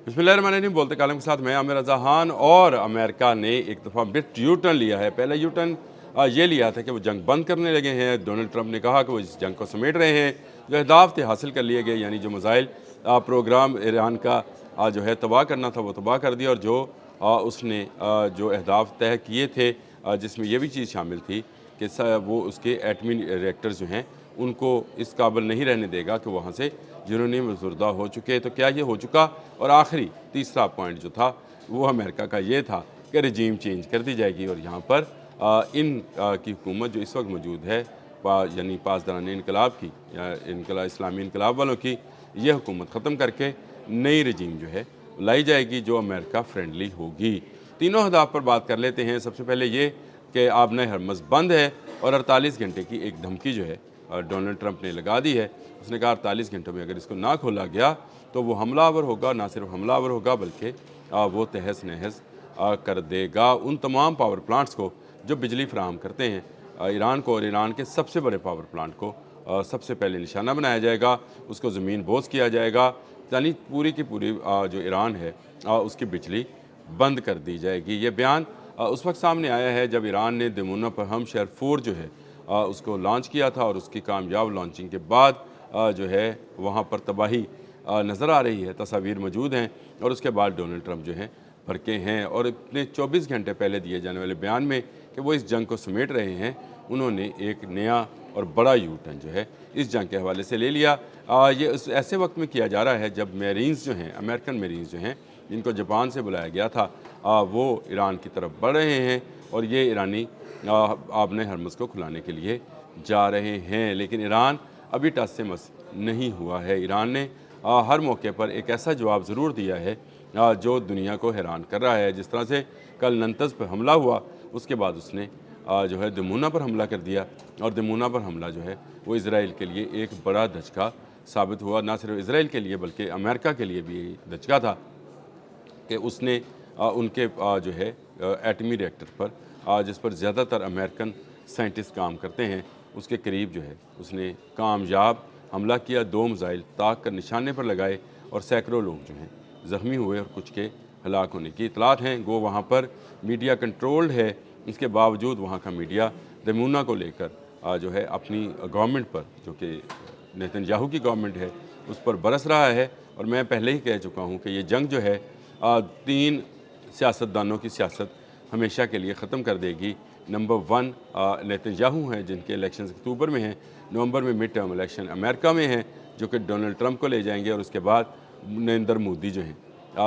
बिस्मिल्लाहिर्रहमानिर्रहीम। बोलते कालम के साथ मैं आमिर रज़ा खान। और अमेरिका ने एक दफ़ा फिर यू टर्न लिया है। पहला यू टर्न ये लिया था कि वो जंग बंद करने लगे हैं। डोनाल्ड ट्रंप ने कहा कि वो इस जंग को समेट रहे हैं। जो अहदाफ थे हासिल कर लिए गए, यानी जो मिसाइल प्रोग्राम ईरान का जो है तबाह करना था वो तबाह कर दिया। और जो उसने जो अहदाफ तय किए थे, जिसमें यह भी चीज़ शामिल थी कि वो उसके एटमी रिएक्टर जो हैं उनको इस काबिल नहीं रहने देगा कि वहाँ से यूरेनियम ज़ुर्दा हो चुके। तो क्या ये हो चुका? और आखिरी तीसरा पॉइंट जो था वो अमेरिका का ये था कि रजीम चेंज कर दी जाएगी और यहाँ पर की हुकूमत जो इस वक्त मौजूद है, यानी पासदारान इनकलाब की या इस्लामी इनकलाब वालों की, यह हुकूमत ख़त्म करके नई रजीम जो है लाई जाएगी जो अमेरिका फ्रेंडली होगी। तीनों अहदाफ पर बात कर लेते हैं। सबसे पहले ये कि आबना हरमज़ बंद है और 48 घंटे की एक धमकी जो है डोनाल्ड ट्रंप ने लगा दी है। उसने कहा 48 घंटों में अगर इसको ना खोला गया तो वो हमलावर होगा, ना सिर्फ हमलावर होगा बल्कि वो तहस नहस कर देगा उन तमाम पावर प्लांट्स को जो बिजली फराहम करते हैं ईरान को। और ईरान के सबसे बड़े पावर प्लांट को सबसे पहले निशाना बनाया जाएगा, उसको ज़मीन बोझ किया जाएगा, यानी पूरी की पूरी जो ईरान है उसकी बिजली बंद कर दी जाएगी। ये बयान उस वक्त सामने आया है जब ईरान ने दमूना पर हम शहर 4 जो है उसको लॉन्च किया था। और उसकी कामयाब लॉन्चिंग के बाद जो है वहाँ पर तबाही नज़र आ रही है, तस्वीर मौजूद हैं। और उसके बाद डोनाल्ड ट्रंप जो हैं भड़के हैं और इतने 24 घंटे पहले दिए जाने वाले बयान में कि वो इस जंग को समेट रहे हैं, उन्होंने एक नया और बड़ा यू टर्न जो है इस जंग के हवाले से ले लिया। ये उस ऐसे वक्त में किया जा रहा है जब मेरीन्स जो हैं, अमेरिकन मेरीन्स जो हैं, जिनको जापान से बुलाया गया था, वो ईरान की तरफ बढ़ रहे हैं और ये ईरानी आबने हरमज़ को खुलाने के लिए जा रहे हैं। लेकिन ईरान अभी टस से मस नहीं हुआ है। ईरान ने हर मौके पर एक ऐसा जवाब ज़रूर दिया है जो दुनिया को हैरान कर रहा है। जिस तरह से कल नंतज़ पर हमला हुआ, उसके बाद उसने जो है दमूना पर हमला कर दिया। और दमूना पर हमला जो है वो इसराइल के लिए एक बड़ा धचका साबित हुआ। ना सिर्फ इसराइल के लिए बल्कि अमेरिका के लिए भी धचका था कि उसने उनके जो है एटमी रिएक्टर पर जिस पर ज़्यादातर अमेरिकन साइंटिस्ट काम करते हैं, उसके करीब जो है उसने कामयाब हमला किया। 2 मिसाइल ताक कर निशाने पर लगाए और सैकड़ों लोग जो हैं ज़ख्मी हुए और कुछ के हलाक होने की इतलात हैं। गो वहाँ पर मीडिया कंट्रोल्ड है, इसके बावजूद वहाँ का मीडिया दमूना को लेकर जो है अपनी गवर्नमेंट पर, जो कि नेतन्याहू की गवर्नमेंट है, उस पर बरस रहा है। और मैं पहले ही कह चुका हूँ कि ये जंग जो है 3 सियासतदानों की सियासत हमेशा के लिए ख़त्म कर देगी। नंबर 1 नेतन्याहू हैं जिनके इलेक्शन अक्टूबर में हैं, नवंबर में मिड टर्म इलेक्शन अमेरिका में हैं जो कि डोनाल्ड ट्रंप को ले जाएंगे। और उसके बाद नरेंद्र मोदी जो हैं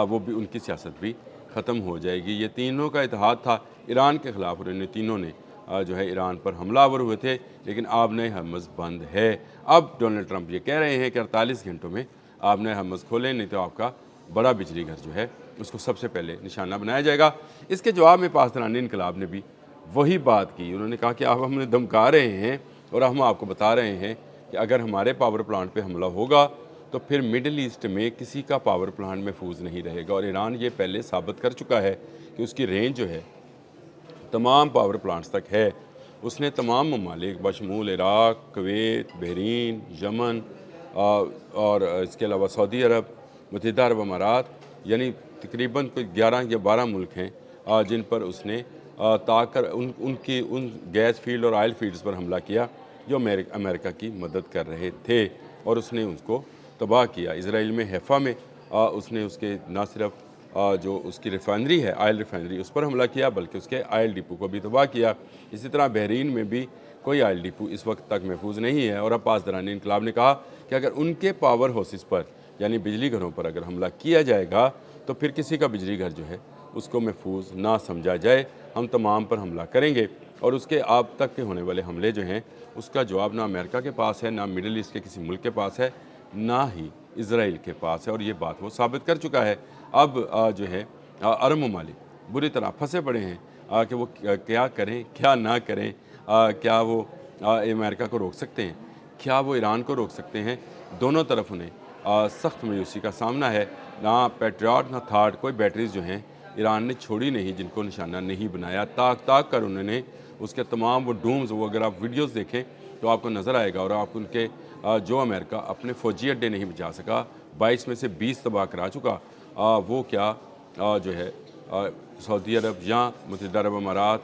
वो भी, उनकी सियासत भी ख़त्म हो जाएगी। ये तीनों का इत्तेहाद था ईरान के ख़िलाफ़ और इन तीनों ने जो है ईरान पर हमलावर हुए थे। लेकिन आबने हरमज़ बंद है। अब डोनाल्ड ट्रंप ये कह रहे हैं कि 48 घंटों में आबने हरमज़ खोलें, नहीं तो आपका बड़ा बिजली घर जो है उसको सबसे पहले निशाना बनाया जाएगा। इसके जवाब में पासदारान इनकलाब ने भी वही बात की। उन्होंने कहा कि आप हमें धमका रहे हैं और हम आपको बता रहे हैं कि अगर हमारे पावर प्लांट पे हमला होगा तो फिर मिडल ईस्ट में किसी का पावर प्लांट महफूज नहीं रहेगा। और ईरान ये पहले साबित कर चुका है कि उसकी रेंज जो है तमाम पावर प्लांट्स तक है। उसने तमाम ममालिक बशमूल इराक़, कुवैत, बहरीन, यमन और इसके अलावा सऊदी अरब, मुत्तहिदा अरब अमारात, यानी तकरीबन कोई 11 या 12 मुल्क हैं जिन पर उसने ताकर उनकी उन गैस फील्ड और आयल फील्ड्स पर हमला किया जो अमेरिका की मदद कर रहे थे और उसने उसको तबाह किया। इसराइल में हैफ़ा में उसने उसके ना सिर्फ जो उसकी रिफाइनरी है, आयल रिफाइनरी, उस पर हमला किया बल्कि उसके आयल डिपो को भी तबाह किया। इसी तरह बहरीन में भी कोई आयल डिपो इस वक्त तक महफूज नहीं है। और अब पासदारान इनकलाब ने कहा कि अगर उनके पावर हाउसेस पर, यानी बिजली घरों पर अगर हमला किया जाएगा तो फिर किसी का बिजली घर जो है उसको महफूज ना समझा जाए, हम तमाम पर हमला करेंगे। और उसके अब तक के होने वाले हमले जो हैं उसका जवाब ना अमेरिका के पास है, ना मिडल ईस्ट के किसी मुल्क के पास है, ना ही इसराइल के पास है। और ये बात वो साबित कर चुका है। अब जो है अरब ममालिक बुरी तरह फंसे पड़े हैं कि वो क्या करें क्या ना करें। क्या वो अमेरिका को रोक सकते हैं, क्या वो ईरान को रोक सकते हैं? दोनों तरफ उन्हें सख्त मायूसी का सामना है। ना पैट्रियट ना थार्ड कोई बैटरीज जो हैं ईरान ने छोड़ी नहीं जिनको निशाना नहीं बनाया। ताक कर उन्होंने उसके तमाम वो डूम्स, वो अगर आप वीडियोस देखें तो आपको नज़र आएगा। और आप उनके जो अमेरिका अपने फ़ौजी अड्डे नहीं बचा सका, 22 में से 20 तबाह करा चुका, वो क्या जो है सऊदी अरब या मुत्तहिदा अरब अमारात,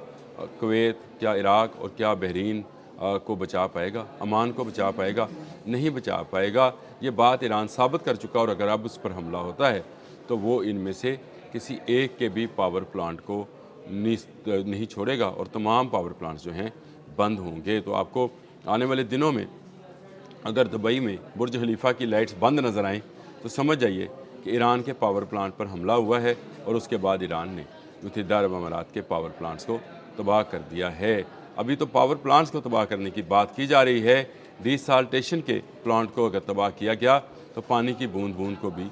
कुवैत, क्या इराक़ और क्या बहरीन को बचा पाएगा, अमान को बचा पाएगा? नहीं बचा पाएगा। ये बात ईरान साबित कर चुका, और अगर अब उस पर हमला होता है तो वो इनमें से किसी एक के भी पावर प्लांट को नहीं छोड़ेगा, और तमाम पावर प्लांट्स जो हैं बंद होंगे। तो आपको आने वाले दिनों में अगर दुबई में बुर्ज खलीफा की लाइट्स बंद नज़र आएँ तो समझ जाइए कि ईरान के पावर प्लांट पर हमला हुआ है, और उसके बाद ईरान ने मुत्तहिदा अरब अमारात के पावर प्लांट्स को तबाह कर दिया है। अभी तो पावर प्लांट्स को तबाह करने की बात की जा रही है। डिसाल्टेशन के प्लांट को अगर तबाह किया गया तो पानी की बूंद बूंद को भी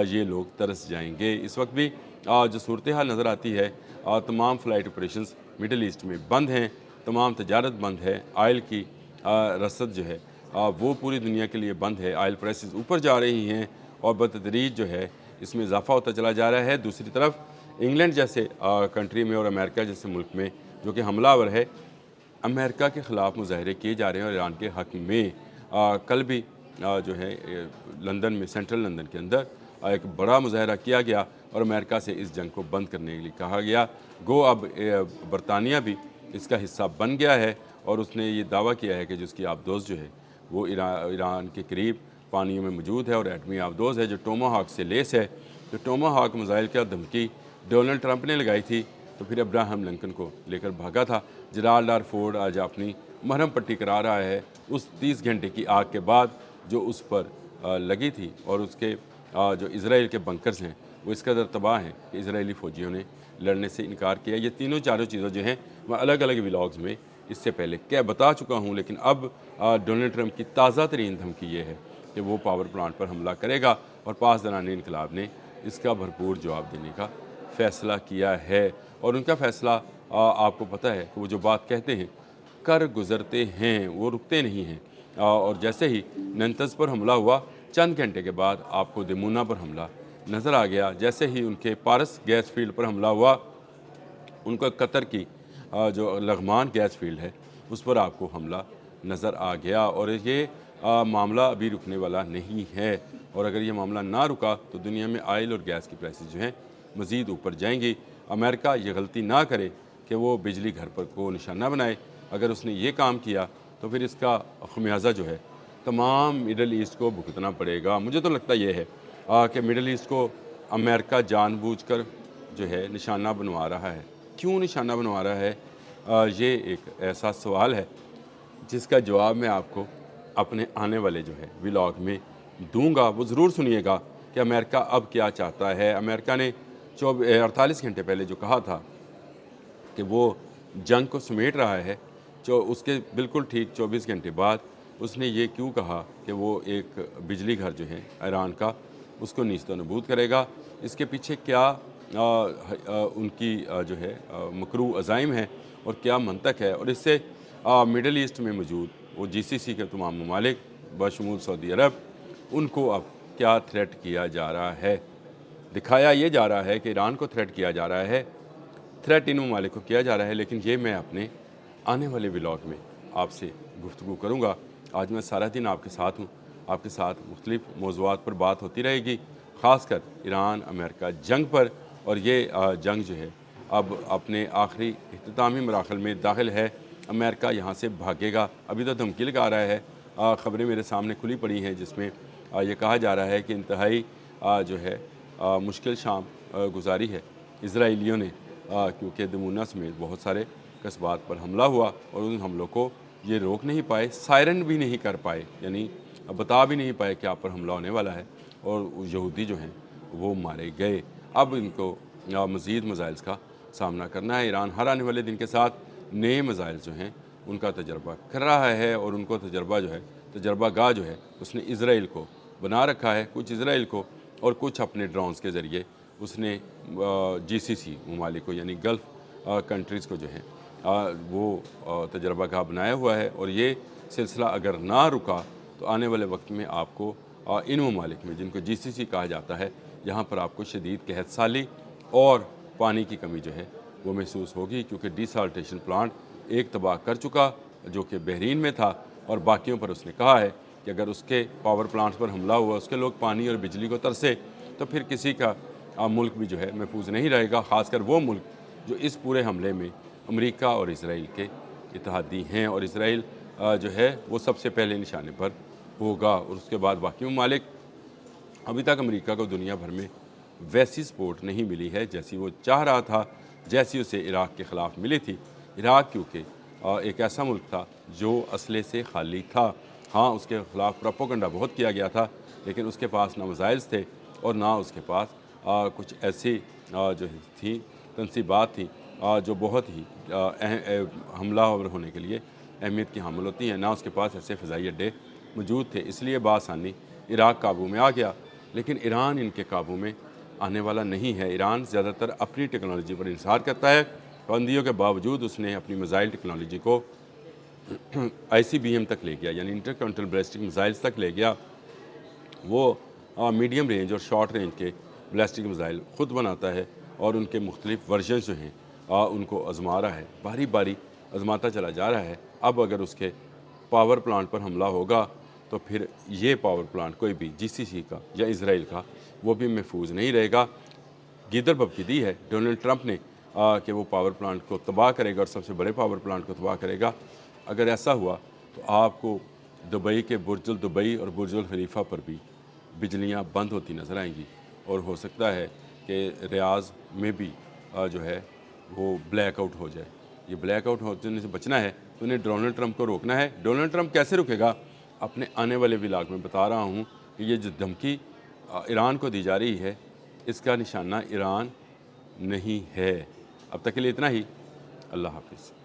ये लोग तरस जाएंगे। इस वक्त भी जो सूरत हाल नज़र आती है, तमाम फ़्लाइट ऑपरेशंस मिडल ईस्ट में बंद हैं, तमाम तजारत बंद है, आयल की रसद जो है वो पूरी दुनिया के लिए बंद है। आयल प्राइसेस ऊपर जा रही हैं और बतदरीज जो है इसमें इजाफा होता चला जा रहा है। दूसरी तरफ इंग्लैंड जैसे कंट्री में और अमेरिका जैसे मुल्क में जो कि हमलावर है, अमेरिका के ख़िलाफ़ मुजाहरे किए जा रहे हैं और ईरान के हक़ में कल भी जो है लंदन में, सेंट्रल लंदन के अंदर एक बड़ा मुजाहरा किया गया और अमेरिका से इस जंग को बंद करने के लिए कहा गया। गो अब बरतानिया भी इसका हिस्सा बन गया है, और उसने ये दावा किया है कि जिसकी आबदोज़ जो है वो ईरान के करीब पानियों में मौजूद है और एटमी आबदोज़ है जो टोमाहाक से लेस है। तो टोमाहाक मिसाइल का धमकी डोनाल्ड ट्रंप ने लगाई थी, तो फिर अब्राहम लिंकन को लेकर भागा था। जेराल्ड आर फोर्ड आज अपनी मरहम पट्टी करा रहा है उस 30 घंटे की आग के बाद जो उस पर लगी थी, और उसके जो इज़राइल के बंकर्स हैं वो इस कदर तबाह हैं कि इज़राइली फ़ौजियों ने लड़ने से इनकार किया। ये तीनों चारों चीज़ें जो हैं मैं अलग अलग व्लॉग्स में इससे पहले क्या बता चुका हूँ, लेकिन अब डोनाल्ड ट्रंप की ताज़ा तरीन धमकी ये है कि वो पावर प्लांट पर हमला करेगा, और पासदारान इनकलाब ने इसका भरपूर जवाब देने का फ़ैसला किया है। और उनका फ़ैसला आपको पता है कि वो जो बात कहते हैं कर गुज़रते हैं, वो रुकते नहीं हैं। और जैसे ही नंतज़ पर हमला हुआ, चंद घंटे के बाद आपको दिमुना पर हमला नज़र आ गया। जैसे ही उनके पारस गैस फील्ड पर हमला हुआ, उनका कतर की जो लग़मान गैस फील्ड है उस पर आपको हमला नज़र आ गया। और ये मामला अभी रुकने वाला नहीं है, और अगर ये मामला ना रुका तो दुनिया में आयल और गैस की प्राइसेस जो हैं मज़ीद ऊपर जाएंगी। अमेरिका ये गलती ना करे कि वो बिजली घर पर को निशाना बनाए। अगर उसने ये काम किया तो फिर इसका खमियाजा जो है तमाम मिडल ईस्ट को भुगतना पड़ेगा। मुझे तो लगता ये है कि मिडल ईस्ट को अमेरिका जानबूझकर जो है निशाना बनवा रहा है। क्यों निशाना बनवा रहा है, ये एक ऐसा सवाल है जिसका जवाब मैं आपको अपने आने वाले जो है व्लॉग में दूंगा। वो ज़रूर सुनिएगा कि अमेरिका अब क्या चाहता है। अमेरिका ने 48 घंटे पहले जो कहा था कि वो जंग को समेट रहा है, जो उसके बिल्कुल ठीक 24 घंटे बाद उसने ये क्यों कहा कि वो एक बिजली घर जो है ईरान का उसको नीस्तो नबूद करेगा। इसके पीछे क्या उनकी जो है मकरू अज़ाइम है और क्या मंतक है, और इससे मिडल ईस्ट में मौजूद वो GCC के तमाम ममालिक बशमूल सऊदी अरब, उनको अब क्या थ्रेट किया जा रहा है। दिखाया ये जा रहा है कि ईरान को थ्रेट किया जा रहा है, थ्रेट इन ममालिक को किया जा रहा है, लेकिन ये मैं अपने आने वाले व्लॉग में आपसे गुफ्तगू करूँगा। आज मैं सारा दिन आपके साथ हूँ, आपके साथ मुख्तलिफ मौज़ूआत पर बात होती रहेगी, ख़ासकर ईरान अमेरिका जंग पर। और ये जंग जो है अब अपने आखिरी इख्तितामी मराहल में दाखिल है। अमेरिका यहाँ से भागेगा, अभी तो धमकी लगा रहा है। ख़बरें मेरे सामने खुली पड़ी हैं जिसमें ये कहा जा रहा है कि इंतहाई जो है मुश्किल शाम गुजारी है इसराइलियों ने, क्योंकि दमूना समेत बहुत सारे कस्बात पर हमला हुआ और उन हमलों को ये रोक नहीं पाए, सायरन भी नहीं कर पाए, यानी बता भी नहीं पाए कि आप पर हमला होने वाला है, और यहूदी जो हैं वो मारे गए। अब इनको मज़ीद मिसाइल्स का सामना करना है। ईरान हर आने वाले दिन के साथ नए मिसाइल जो हैं उनका तजर्बा कर रहा है, और उनको तजर्बा जो है तजर्बा गाह जो है उसने इसराइल को बना रखा है, कुछ इसराइल को और कुछ अपने ड्रोन्स के ज़रिए उसने GCC ममालिक को यानी गल्फ़ कंट्रीज़ को जो है वो तजर्बा गाह बनाया हुआ है। और ये सिलसिला अगर ना रुका तो आने वाले वक्त में आपको इन ममालिक में जिनको GCC कहा जाता है यहाँ पर आपको शदीद कहत साली और पानी की कमी जो है वो महसूस होगी, क्योंकि डिसाल्टेशन प्लांट एक तबाह कर चुका जो कि बहरीन में था, और बाकियों पर उसने कहा है कि अगर उसके पावर प्लांट्स पर हमला हुआ, उसके लोग पानी और बिजली को तरसे, तो फिर किसी का मुल्क भी जो है महफूज नहीं रहेगा, ख़ासकर वो मुल्क जो इस पूरे हमले में अमेरिका और इसराइल के इत्तेहादी हैं, और इसराइल जो है वो सबसे पहले निशाने पर होगा, और उसके बाद बाकी ममालिक। अभी तक अमेरिका को दुनिया भर में वैसी सपोर्ट नहीं मिली है जैसी वो चाह रहा था, जैसी उसे इराक़ के ख़िलाफ़ मिली थी। इराक़ क्योंकि एक ऐसा मुल्क था जो असले से खाली था। हाँ, उसके ख़िलाफ़ प्रोपेगेंडा बहुत किया गया था, लेकिन उसके पास ना मिसाइल्स थे और ना उसके पास कुछ ऐसी जो थी तनसीबात थी जो बहुत ही हमलावर होने के लिए अहमियत की हामिल होती हैं। ना उसके पास ऐसे फ़िज़ाई अड्डे मौजूद थे, इसलिए बासानी इराक़ काबू में आ गया। लेकिन ईरान इनके काबू में आने वाला नहीं है। ईरान ज़्यादातर अपनी टेक्नोलॉजी पर इंसार करता है। पाबंदियों के बावजूद उसने अपनी मिसाइल टेक्नोलॉजी को ICBM तक ले गया, यानी इंटरकॉन्टिनेंटल बैलिस्टिक मिसाइल्स तक ले गया। वो मीडियम रेंज और शॉर्ट रेंज के बैलिस्टिक मिसाइल ख़ुद बनाता है और उनके मुख्तलिफ वर्जन जो हैं उनको आज़मा रहा है, बारी बारी आज़माता चला जा रहा है। अब अगर उसके पावर प्लांट पर हमला होगा तो फिर ये पावर प्लांट कोई भी GCC का या इसराइल का वो भी महफूज नहीं रहेगा। गिदर भभकी दी है डोनाल्ड ट्रंप ने कि वो पावर प्लांट को तबाह करेगा और सबसे बड़े पावर प्लांट को तबाह करेगा। अगर ऐसा हुआ तो आपको दुबई के बुर्जुल दुबई और बुर्जुल खलीफा पर भी बिजलियां बंद होती नज़र आएंगी, और हो सकता है कि रियाज़ में भी जो है वो ब्लैक आउट हो जाए। ये ब्लैक आउट होने से बचना है तो उन्हें डोनाल्ड ट्रंप को रोकना है। डोनाल्ड ट्रंप कैसे रुकेगा, अपने आने वाले व्लॉग में बता रहा हूँ कि ये जो धमकी ईरान को दी जा रही है, इसका निशाना ईरान नहीं है। अब तक के लिए इतना ही। अल्लाह हाफिज़।